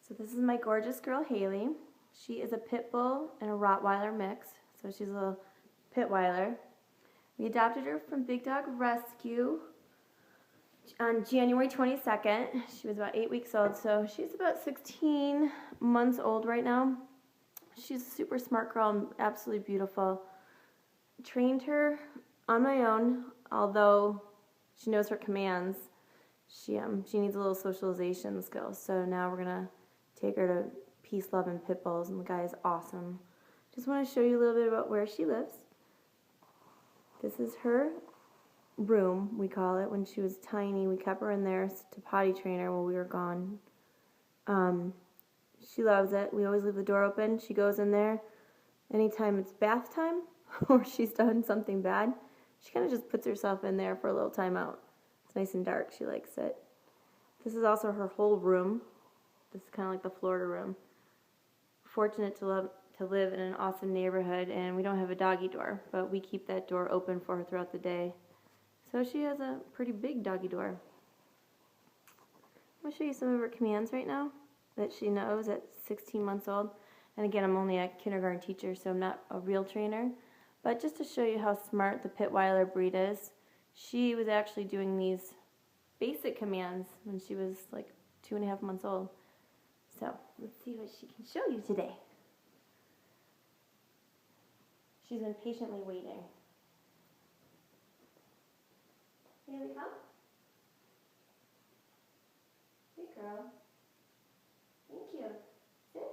So this is my gorgeous girl, Hailey. She is a pit bull and a Rottweiler mix, so she's a little Pitweiler. We adopted her from Big Dog Rescue on January 22nd. She was about 8 weeks old, so she's about 16 months old right now. She's a super smart girl and absolutely beautiful. Trained her on my own, although she knows her commands. She needs a little socialization skills, so now we're gonna take her to Peace, Love, and Pit Bulls, and the guy is awesome. Just want to show you a little bit about where she lives. This is her room, we call it. When she was tiny, we kept her in there to potty train her while we were gone. She loves it. We always leave the door open. She goes in there anytime it's bath time or she's done something bad. She kind of just puts herself in there for a little time out. It's nice and dark. She likes it. This is also her whole room. This is kind of like the Florida room. Fortunate to live in an awesome neighborhood, and we don't have a doggy door, but we keep that door open for her throughout the day. So she has a pretty big doggy door. I'm going to show you some of her commands right now that she knows at 16 months old. And again, I'm only a kindergarten teacher, so I'm not a real trainer. But just to show you how smart the Pitweiler breed is, she was actually doing these basic commands when she was like 2.5 months old. So let's see what she can show you today. She's been patiently waiting. Hailey, come. Good girl. Thank you. Sit.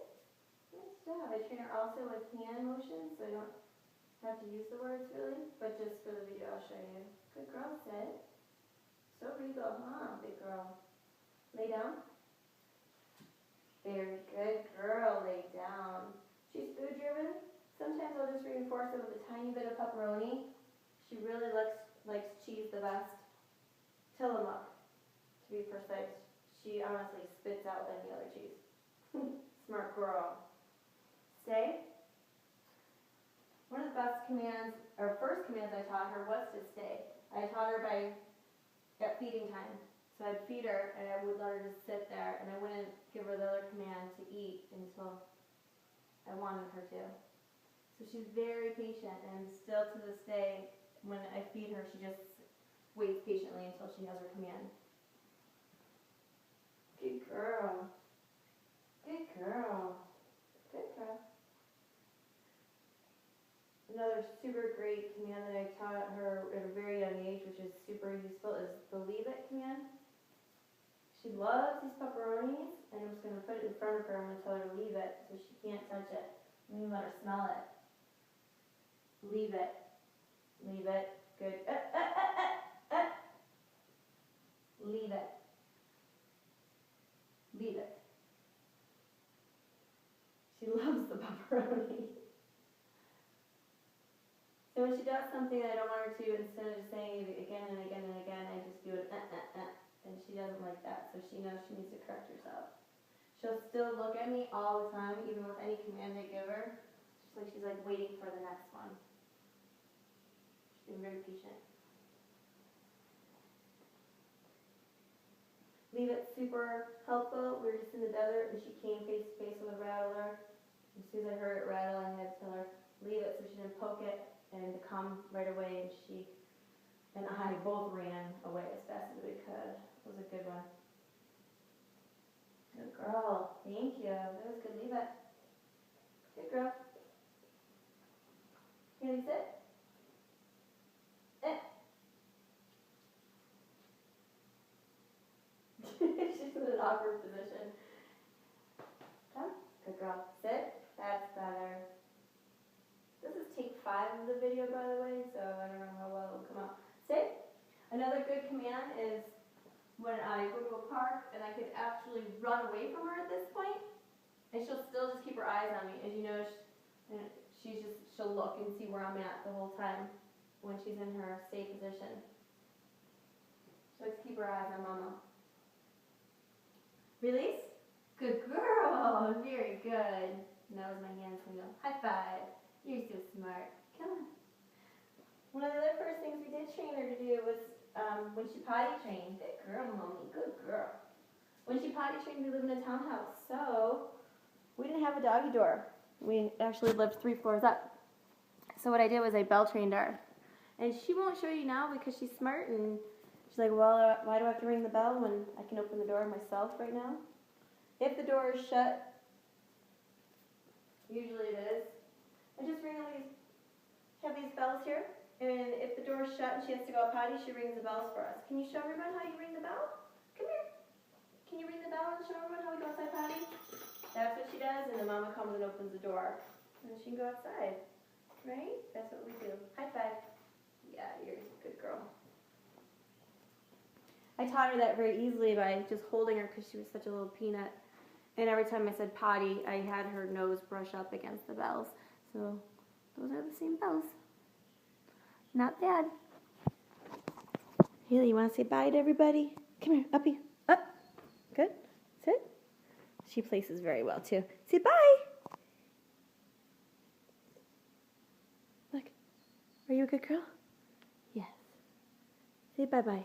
Nice job. I train her also with hand motions, so I don't have to use the words really, but just for the video I'll show you. Good girl, sit. So regal, huh, big girl? Lay down. Very good girl, lay down. She's food driven. Sometimes I'll just reinforce it with a tiny bit of pepperoni. She really likes cheese the best. Tillamook, to be precise. She honestly spits out any other cheese. Smart girl. Stay. One of the best commands, or first commands I taught her was to stay. I taught her at feeding time. So I'd feed her and I would let her just sit there, and I wouldn't give her the other command to eat until I wanted her to. So she's very patient, and still to this day, when I feed her, she just waits patiently until she has her command. Good girl. Good girl. Good girl. Another super great command that I taught her at a very young age, which is super useful, is the leave it command. She loves these pepperonis, and I'm just going to put it in front of her. I'm going to tell her to leave it so she can't touch it. I'm going to let her smell it. Leave it. Leave it. Good. Leave it. Leave it. She loves the pepperoni. So when she does something that I don't want her to, instead of just saying it again and again and again, I just do it, and she doesn't like that, so she knows she needs to correct herself. She'll still look at me all the time, even with any command I give her. She's like waiting for the next one. She's been very patient. Leave it super helpful. We were just in the desert, and she came face to face with a rattler. As soon as I heard it rattle, I had to tell her, leave it, so she didn't poke it, and to come right away, and she and I both ran away as fast as we could. It was a good one. Good girl. Thank you. That was good. Leave it. Good girl. Hailey, sit. She's in an awkward position. Come. Good girl. Sit. That's better. This is take 5 of the video, by the way, so I don't know how well it will come out. Sit. Another good command is when I go to a park and I could actually run away from her at this point, and she'll still just keep her eyes on me. As you know, she'll look and see where I'm at the whole time when she's in her stay position. She likes to keep her eyes on Mama. Release. Good girl. Very good. And that was my hands going to go, high five. You're so smart. Come on. One of the other first things we did train her to do was when she potty trained. Good girl, Mommy. Good girl. When she potty trained, we live in a townhouse, so we didn't have a doggy door. We actually lived 3 floors up. So what I did was I bell trained her. And she won't show you now because she's smart, and she's like, well, why do I have to ring the bell when I can open the door myself right now? If the door is shut, usually it is, I just ring these, have these bells here, and if the door is shut and she has to go potty, she rings the bells for us. Can you show everyone how you ring the bell? Come here. Can you ring the bell and show everyone how we go outside potty? That's what she does, and the mama comes and opens the door, and she can go outside. Right? That's what we do. High five. Yeah, you're a good girl. I taught her that very easily by just holding her because she was such a little peanut. And every time I said potty, I had her nose brush up against the bells. So those are the same bells. Not bad. Hailey, you want to say bye to everybody? Come here, up here. Up. Good. Sit. She places very well too. Say bye. Look. Are you a good girl? Yes. Say bye-bye.